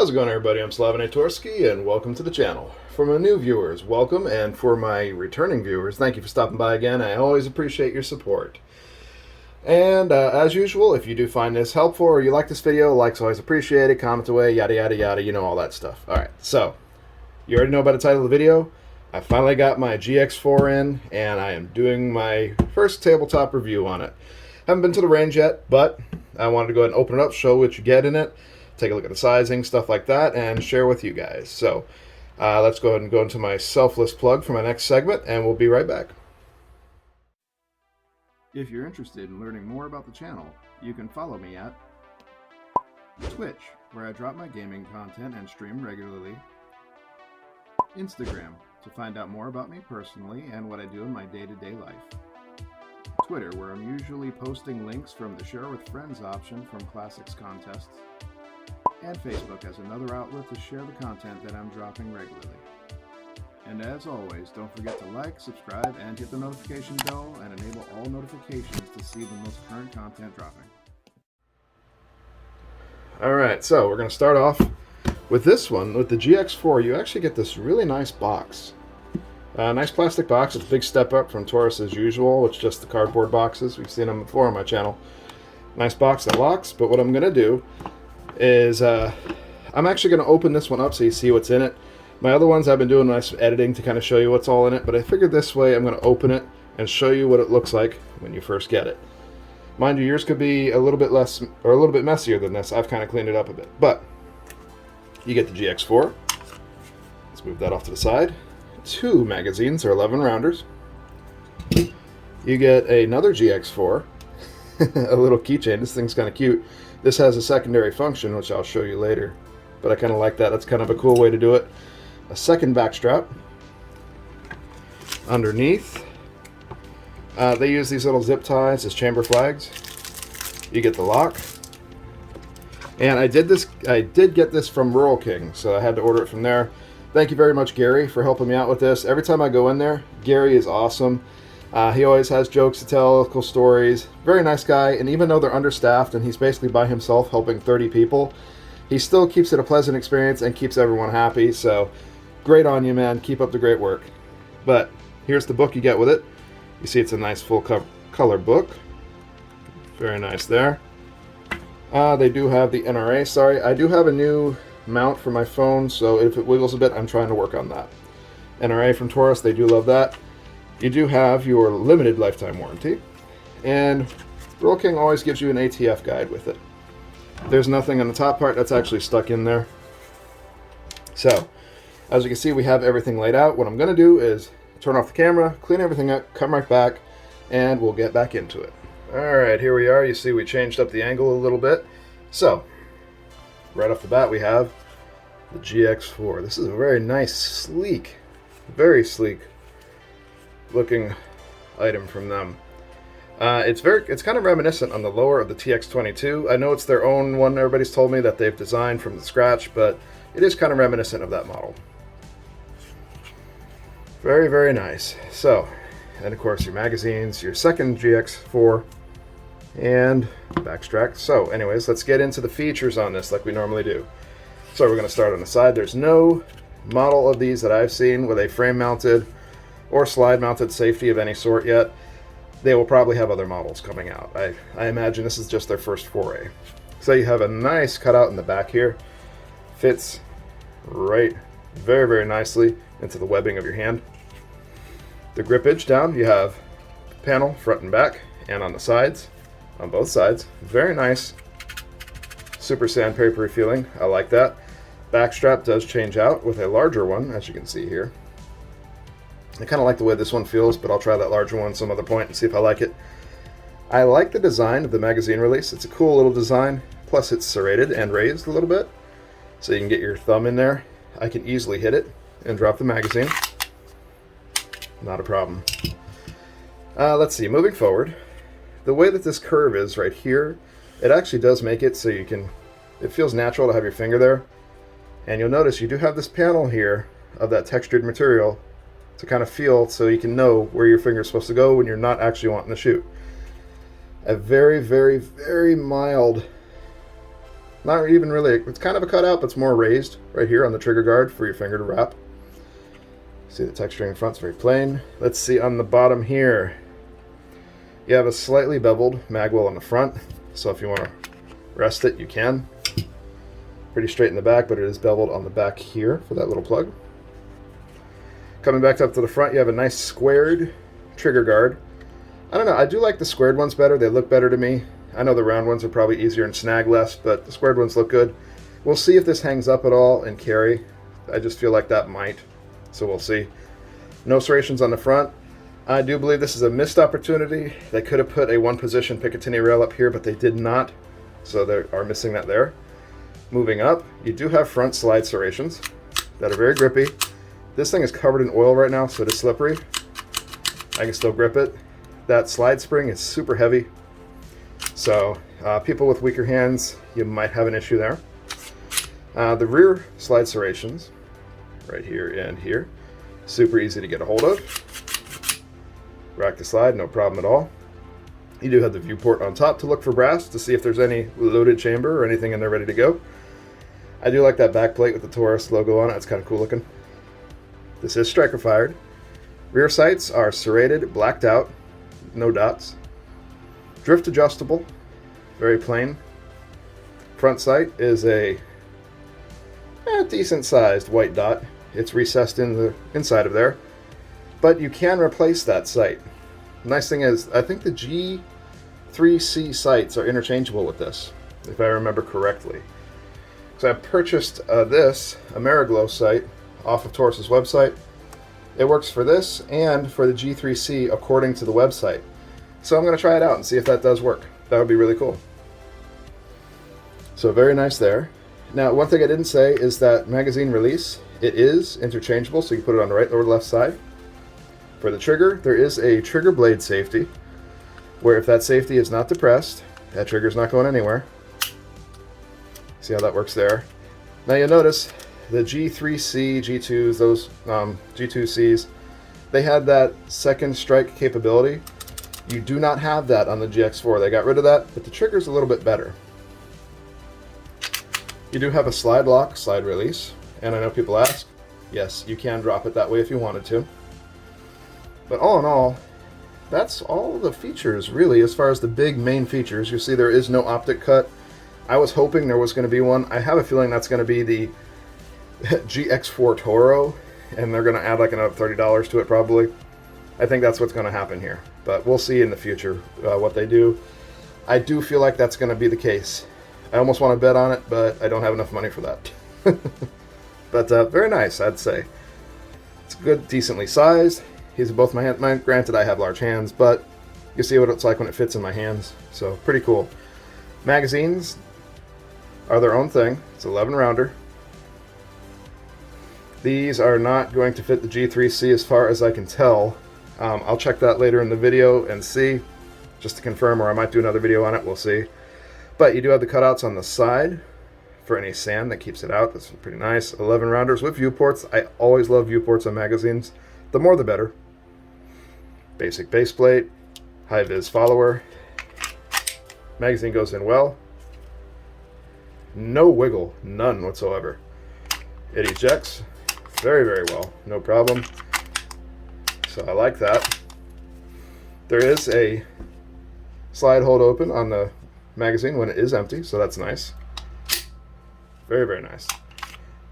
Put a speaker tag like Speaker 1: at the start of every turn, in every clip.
Speaker 1: How's it going, everybody? I'm Slav-in-a-tor-ski, and welcome to the channel. For my new viewers, welcome, and for my returning viewers, thank you for stopping by again. I always appreciate your support. And as usual, if you do find this helpful or you like this video, likes always appreciated, comment away, yada yada yada, you know, all that stuff. Alright, so, you already know by the title of the video, I finally got my GX4 in, and I am doing my first tabletop review on it. Haven't been to the range yet, but I wanted to go ahead and open it up, show what you get in it, take a look at the sizing, stuff like that, and share with you guys. So let's go ahead and go into my selfless plug for my next segment, and we'll be right back. If you're interested in learning more about the channel, you can follow me at Twitch, where I drop my gaming content and stream regularly, Instagram, to find out more about me personally and what I do in my day-to-day life, Twitter, where I'm usually posting links from the Share with Friends option from Classics contests, and Facebook as another outlet to share the content that I'm dropping regularly. And as always, don't forget to like, subscribe, and hit the notification bell and enable all notifications to see the most current content dropping. Alright, so we're going to start off with this one. With the GX4, you actually get this really nice box. Nice plastic box. It's a big step up from Taurus as usual, which is just the cardboard boxes. We've seen them before on my channel. Nice box that locks, but what I'm going to do is I'm actually going to open this one up so you see what's in it. My other ones I've been doing nice editing to kind of show you what's all in it, but I figured this way I'm going to open it and show you what it looks like when you first get it. Mind you, yours could be a little bit less or a little bit messier than this. I've kind of cleaned it up a bit, but you get the GX4. Let's move that off to the side. 2 magazines or 11 rounders. You get another GX4, a little keychain. This thing's kind of cute. This has a secondary function, which I'll show you later, but I kind of like that. That's kind of a cool way to do it. A second back strap. Underneath, they use these little zip ties as chamber flags. You get the lock. And I did get this from Rural King, so I had to order it from there. Thank you very much, Gary, for helping me out with this. Every time I go in there, Gary is awesome. He always has jokes to tell, cool stories. Very nice guy, and even though they're understaffed and he's basically by himself helping 30 people, he still keeps it a pleasant experience and keeps everyone happy. So, great on you, man. Keep up the great work. But here's the book you get with it. You see it's a nice full color book. Very nice there. They do have the NRA. Sorry, I do have a new mount for my phone, so if it wiggles a bit, I'm trying to work on that. NRA from Taurus, they do love that. You do have your limited lifetime warranty, and Rural King always gives you an ATF guide with it. There's nothing on the top part that's actually stuck in there. So, as you can see, we have everything laid out. What I'm going to do is turn off the camera, clean everything up, come right back, and we'll get back into it. Alright, here we are. You see we changed up the angle a little bit. So, right off the bat we have the GX4. This is a very nice, sleek, very sleek looking item from them. It's kind of reminiscent on the lower of the TX22. I know it's their own one, everybody's told me, that they've designed from the scratch, but it is kind of reminiscent of that model. Very, very nice. So, and of course your magazines, your second GX4, and backstrap. So anyways, let's get into the features on this like we normally do. So we're going to start on the side. There's no model of these that I've seen with a frame mounted or slide mounted safety of any sort yet. They will probably have other models coming out. I imagine this is just their first foray. So you have a nice cutout in the back here. Fits right very, very nicely into the webbing of your hand. The grippage down, you have panel front and back, and on the sides, on both sides. Very nice, super sandpapery feeling. I like that. Back strap does change out with a larger one, as you can see here. I kind of like the way this one feels, but I'll try that larger one some other point and see if I like it. I like the design of the magazine release. It's a cool little design, plus it's serrated and raised a little bit, so you can get your thumb in there. I can easily hit it and drop the magazine. Not a problem. Let's see, moving forward, the way that this curve is right here, it actually does make it so you can, it feels natural to have your finger there. And you'll notice you do have this panel here of that textured material to kind of feel so you can know where your finger is supposed to go when you're not actually wanting to shoot. A very, very, very mild Not even really, it's kind of a cutout, but it's more raised right here on the trigger guard for your finger to wrap. See the texturing in front's very plain. Let's see on the bottom here. You have a slightly beveled magwell on the front, so if you want to rest it, you can. Pretty straight in the back, but it is beveled on the back here for that little plug. Coming back up to the front, you have a nice squared trigger guard. I don't know, I do like the squared ones better. They look better to me. I know the round ones are probably easier and snag less, but the squared ones look good. We'll see if this hangs up at all and carry. I just feel like that might, so we'll see. No serrations on the front. I do believe this is a missed opportunity. They could have put a one-position Picatinny rail up here, but they did not, so they are missing that there. Moving up, you do have front slide serrations that are very grippy. This thing is covered in oil right now, so it is slippery. I can still grip it. That slide spring is super heavy, so people with weaker hands, you might have an issue there. The rear slide serrations, right here and here, super easy to get a hold of. Rack to slide, no problem at all. You do have the viewport on top to look for brass to see if there's any loaded chamber or anything in there ready to go. I do like that back plate with the Taurus logo on it. It's kind of cool looking. This is striker fired. Rear sights are serrated, blacked out, no dots. Drift adjustable, very plain. Front sight is a decent sized white dot. It's recessed in the inside of there, but you can replace that sight. Nice thing is, I think the G3C sights are interchangeable with this, if I remember correctly. So I purchased this Ameriglow sight off of Taurus's website. It works for this and for the G3C according to the website. So I'm going to try it out and see if that does work. That would be really cool. So very nice there. Now, one thing I didn't say is that magazine release, it is interchangeable, so you can put it on the right or the left side. For the trigger, there is a trigger blade safety, where if that safety is not depressed, that trigger's not going anywhere. See how that works there. Now you'll notice the G3C, G2s, those G2Cs, they had that second strike capability. You do not have that on the GX4. They got rid of that, but the trigger's a little bit better. You do have a slide lock, slide release, and I know people ask, yes, you can drop it that way if you wanted to. But all in all, that's all the features really as far as the big main features. You see there is no optic cut. I was hoping there was going to be one. I have a feeling that's going to be the GX4 Toro, and they're going to add like another $30 to it probably. I think that's what's going to happen here, but we'll see in the future what they do. I do feel like that's going to be the case. I almost want to bet on it, but I don't have enough money for that. But very nice, I'd say. It's good, decently sized. These are both my hands. Granted, I have large hands, but you see what it's like when it fits in my hands. So pretty cool. Magazines are their own thing. It's 11 rounder. These are not going to fit the G3C as far as I can tell. I'll check that later in the video and see, just to confirm, or I might do another video on it. We'll see. But you do have the cutouts on the side for any sand that keeps it out. That's pretty nice. 11 rounders with viewports. I always love viewports on magazines. The more the better. Basic base plate, high vis follower. Magazine goes in well. No wiggle, none whatsoever. It ejects very, very well, no problem. So I like that. There is a slide hold open on the magazine when it is empty, so that's nice. Very, very nice.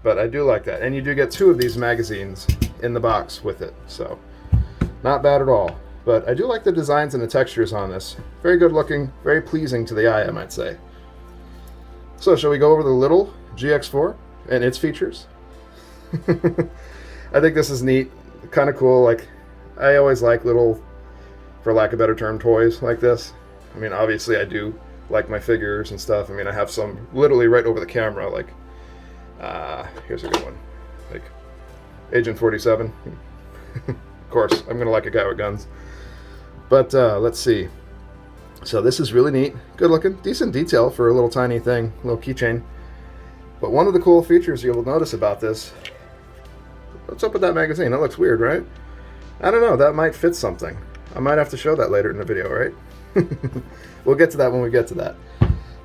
Speaker 1: But I do like that. And you do get 2 of these magazines in the box with it, so not bad at all. But I do like the designs and the textures on this. Very good looking, very pleasing to the eye, I might say. So shall we go over the little GX4 and its features? I think this is neat, kind of cool. Like, I always like little, for lack of a better term, toys like this. I mean, obviously I do like my figures and stuff. I mean, I have some literally right over the camera, like, here's a good one, like Agent 47. Of course, I'm gonna like a guy with guns. But let's see. So this is really neat, good looking, decent detail for a little tiny thing, little keychain. But one of the cool features you'll notice about this, what's up with that magazine? That looks weird, right? I don't know, that might fit something. I might have to show that later in the video, right? We'll get to that when we get to that.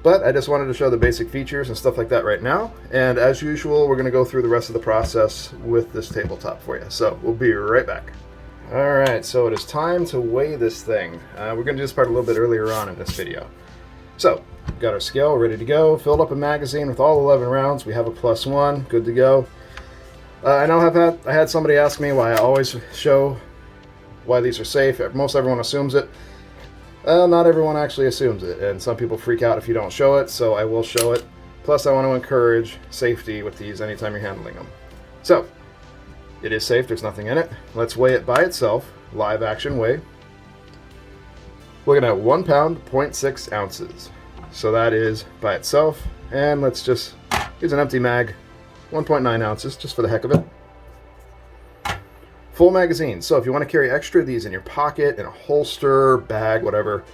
Speaker 1: But I just wanted to show the basic features and stuff like that right now. And as usual, we're going to go through the rest of the process with this tabletop for you. So we'll be right back. Alright, so it is time to weigh this thing. We're going to do this part a little bit earlier on in this video. So, we've got our scale ready to go, filled up a magazine with all 11 rounds. We have a +1, good to go. I know I had somebody ask me why I always show why these are safe. Most everyone assumes it. Well, not everyone actually assumes it, and some people freak out if you don't show it, so I will show it. Plus, I want to encourage safety with these anytime you're handling them. So, it is safe, there's nothing in it. Let's weigh it by itself, live action weigh. Looking at 1 pound, 0.6 ounces. So that is by itself, and let's just use an empty mag, 1.9 ounces, just for the heck of it. Full magazine, so if you want to carry extra of these in your pocket, in a holster, bag, whatever,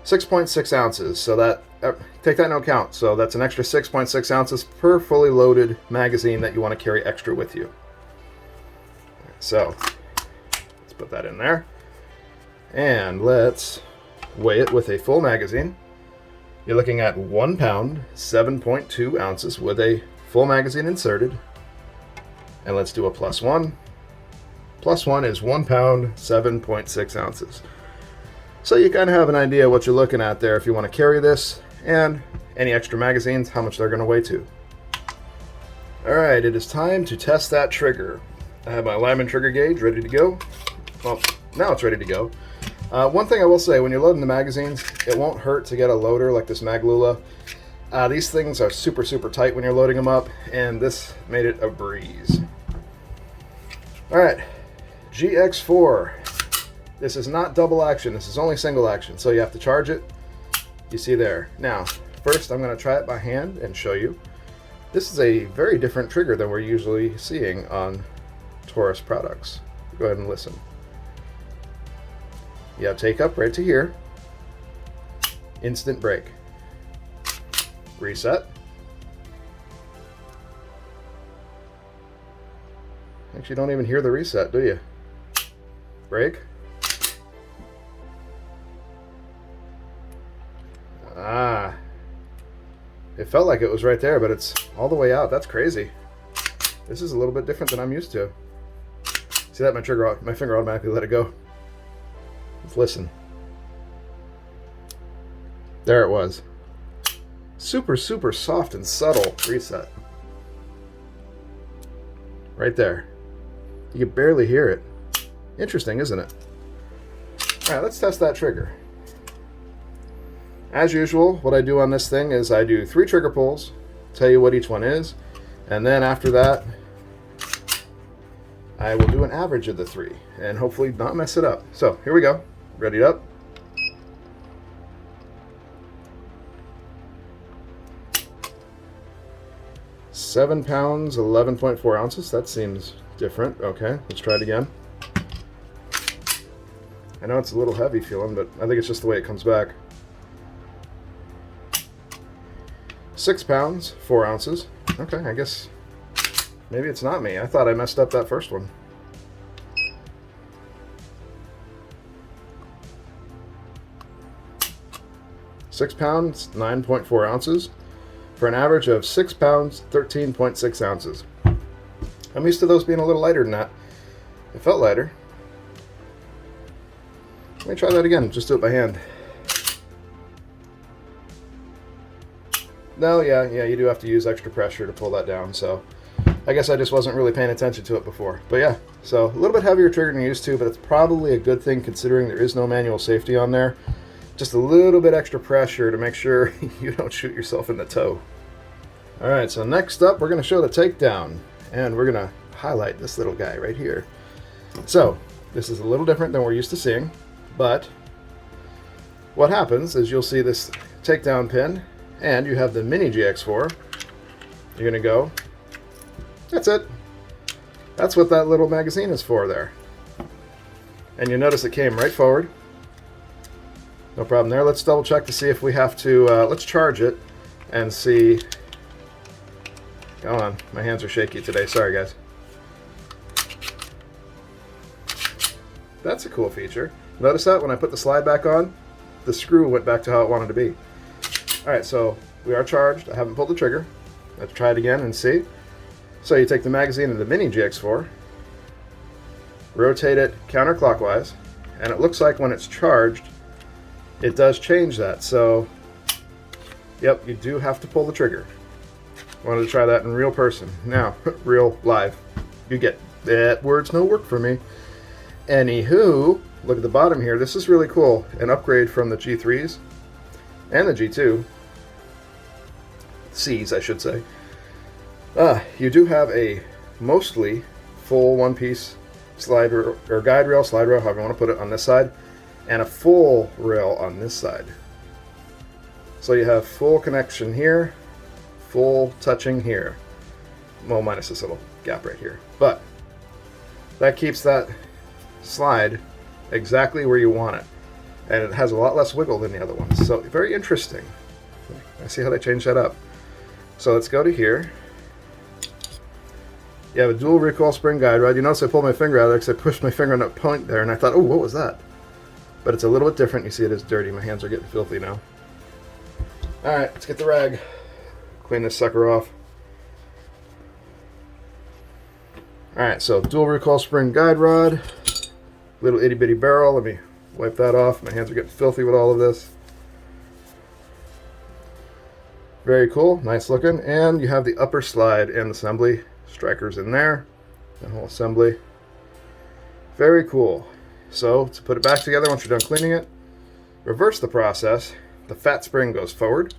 Speaker 1: 6.6 ounces, so that, take that into account. So that's an extra 6.6 ounces per fully loaded magazine that you want to carry extra with you. So, let's put that in there. And let's weigh it with a full magazine. You're looking at 1 pound, 7.2 ounces with a full magazine inserted. And let's do a +1. +1 is 1 pound, 7.6 ounces. So you kind of have an idea what you're looking at there if you want to carry this, and any extra magazines, how much they're going to weigh too. Alright, it is time to test that trigger. I have my Lyman trigger gauge ready to go. Well, now it's ready to go. One thing I will say, when you're loading the magazines, it won't hurt to get a loader like this Maglula. These things are super, super tight when you're loading them up, and this made it a breeze. Alright, GX4. This is not double action, this is only single action, so you have to charge it. You see there. Now, first I'm going to try it by hand and show you. This is a very different trigger than we're usually seeing on Taurus products. Go ahead and listen. You have take up right to here. Instant break. Reset. Actually, you don't even hear the reset, do you? Break. Ah. It felt like it was right there, but it's all the way out. That's crazy. This is a little bit different than I'm used to. See that? My finger automatically let it go. Let's listen. There it was. Super, super soft and subtle reset. Right there. You can barely hear it. Interesting, isn't it? Alright, let's test that trigger. As usual, what I do on this thing is I do 3 trigger pulls, tell you what each one is, and then after that, I will do an average of the 3, and hopefully not mess it up. So, here we go. Ready up. £7 pounds, 11.4 ounces. That seems different. Okay, let's try it again. I know it's a little heavy feeling, but I think it's just the way it comes back. 6 pounds, 4 ounces. Okay, I guess maybe it's not me. I thought I messed up that first one. £6 pounds, 9.4 ounces, for an average of 6 pounds, 13.6 ounces. I'm used to those being a little lighter than that. It felt lighter. Let me try that again, just do it by hand. No, yeah, you do have to use extra pressure to pull that down, so I guess I just wasn't really paying attention to it before. But yeah, so a little bit heavier trigger than you're used to, but it's probably a good thing considering there is no manual safety on there. Just a little bit extra pressure to make sure you don't shoot yourself in the toe. Alright, so next up we're going to show the takedown, and we're going to highlight this little guy right here. So, this is a little different than we're used to seeing, but what happens is you'll see this takedown pin, and you have the mini GX4. You're going to go, that's it. That's what that little magazine is for there. And you notice it came right forward. No problem there. Let's double check to see if we have to, let's charge it and see. Go on, my hands are shaky today, sorry guys. That's a cool feature. Notice that when I put the slide back on, the screw went back to how it wanted to be. Alright, so we are charged. I haven't pulled the trigger. Let's try it again and see. So you take the magazine of the mini GX4, rotate it counterclockwise, and it looks like when it's charged, it does change that. So, yep, you do have to pull the trigger. Wanted to try that in real person. Now, real live. You get that. Words no work for me. Anywho, look at the bottom here. This is really cool. An upgrade from the G3s and the G2. Cs, I should say. You do have a mostly full one-piece slide or guide rail, slide rail, however you want to put it, on this side, and a full rail on this side. So you have full connection here, full touching here. Well, minus this little gap right here. But that keeps that slide exactly where you want it. And it has a lot less wiggle than the other ones. So very interesting. I see how they changed that up. So let's go to here. You have a dual recoil spring guide rod. You notice I pulled my finger out of there because I pushed my finger on that point there, and I thought, oh, what was that? But it's a little bit different. You see it is dirty. My hands are getting filthy now. Alright, let's get the rag. Clean this sucker off. Alright, so dual recoil spring guide rod. Little itty bitty barrel. Let me wipe that off. My hands are getting filthy with all of this. Very cool. Nice looking. And you have the upper slide and assembly. Strikers in there. That whole assembly. Very cool. So, to put it back together once you're done cleaning it, reverse the process. The fat spring goes forward,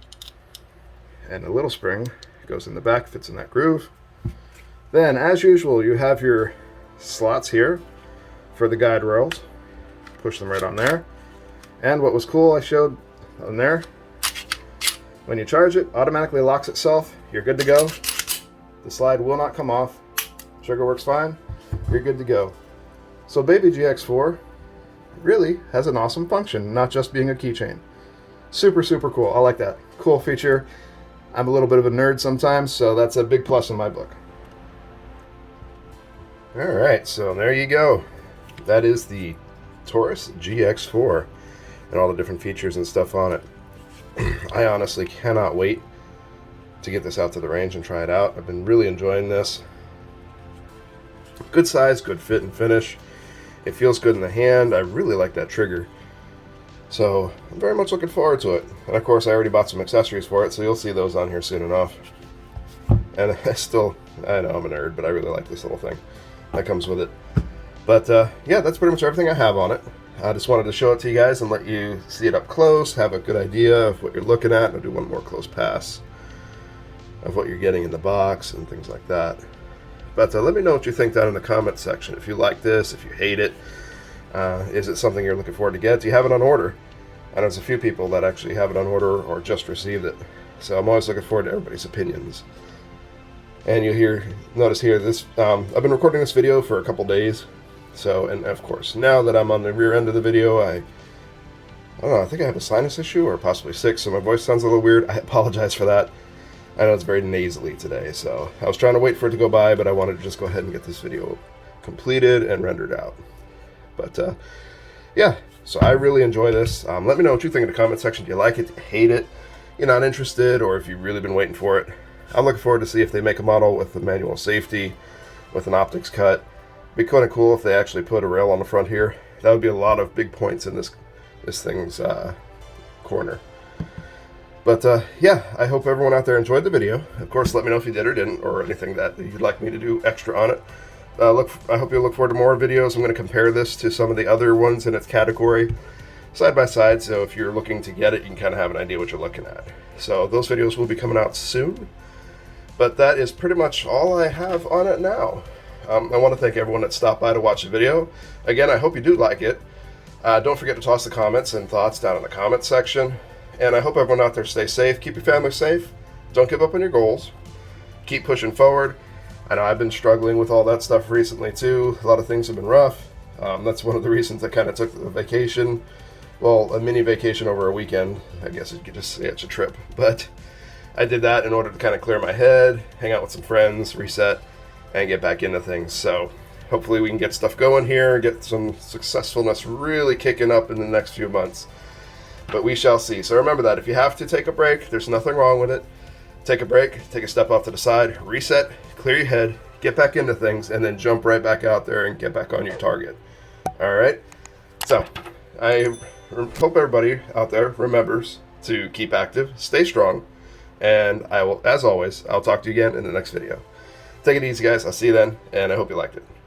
Speaker 1: and the little spring goes in the back, fits in that groove. Then, as usual, you have your slots here for the guide rails. Push them right on there. And what was cool, I showed on there, when you charge it, automatically locks itself. You're good to go. The slide will not come off. Trigger works fine. You're good to go. So Baby GX4 really has an awesome function, not just being a keychain. Super, super cool. I like that. Cool feature. I'm a little bit of a nerd sometimes, so that's a big plus in my book. Alright, so there you go. That is the Taurus GX4 and all the different features and stuff on it. I honestly cannot wait to get this out to the range and try it out. I've been really enjoying this. Good size, good fit and finish. It feels good in the hand. I really like that trigger. So I'm very much looking forward to it. And of course I already bought some accessories for it, so you'll see those on here soon enough. And I know I'm a nerd, but I really like this little thing that comes with it. But yeah, that's pretty much everything I have on it. I just wanted to show it to you guys and let you see it up close, have a good idea of what you're looking at, and I'll do one more close pass of what you're getting in the box and things like that. But let me know what you think down in the comments section. If you like this, if you hate it, is it something you're looking forward to get? Do you have it on order? I know there's a few people that actually have it on order or just received it. So I'm always looking forward to everybody's opinions. And you notice here, this I've been recording this video for a couple days. So, and of course, now that I'm on the rear end of the video, I don't know, I think I have a sinus issue or possibly sick, so my voice sounds a little weird. I apologize for that. I know it's very nasally today, so I was trying to wait for it to go by, but I wanted to just go ahead and get this video completed and rendered out. But yeah, so I really enjoy this. Let me know what you think in the comment section. Do you like it? Do you hate it? You're not interested, or if you've really been waiting for it. I'm looking forward to see if they make a model with the manual safety, with an optics cut. It'd be kind of cool if they actually put a rail on the front here. That would be a lot of big points in this thing's corner. But yeah, I hope everyone out there enjoyed the video. Of course, let me know if you did or didn't, or anything that you'd like me to do extra on it. I hope you'll look forward to more videos. I'm going to compare this to some of the other ones in its category, side by side, so if you're looking to get it, you can kind of have an idea what you're looking at. So those videos will be coming out soon. But that is pretty much all I have on it now. I want to thank everyone that stopped by to watch the video. Again, I hope you do like it. Don't forget to toss the comments and thoughts down in the comments section. And I hope everyone out there stays safe. Keep your family safe. Don't give up on your goals. Keep pushing forward. I know I've been struggling with all that stuff recently too. A lot of things have been rough. That's one of the reasons I kind of took the vacation. Well, a mini vacation over a weekend. I guess you could just say it's a trip. But I did that in order to kind of clear my head, hang out with some friends, reset, and get back into things. So hopefully we can get stuff going here, get some successfulness really kicking up in the next few months. but we shall see. So remember that if you have to take a break, there's nothing wrong with it. Take a break, take a step off to the side, reset, clear your head, get back into things, and then jump right back out there and get back on your target. All right? So I hope everybody out there remembers to keep active, stay strong, and I will, as always, I'll talk to you again in the next video. Take it easy, guys. I'll see you then, and I hope you liked it.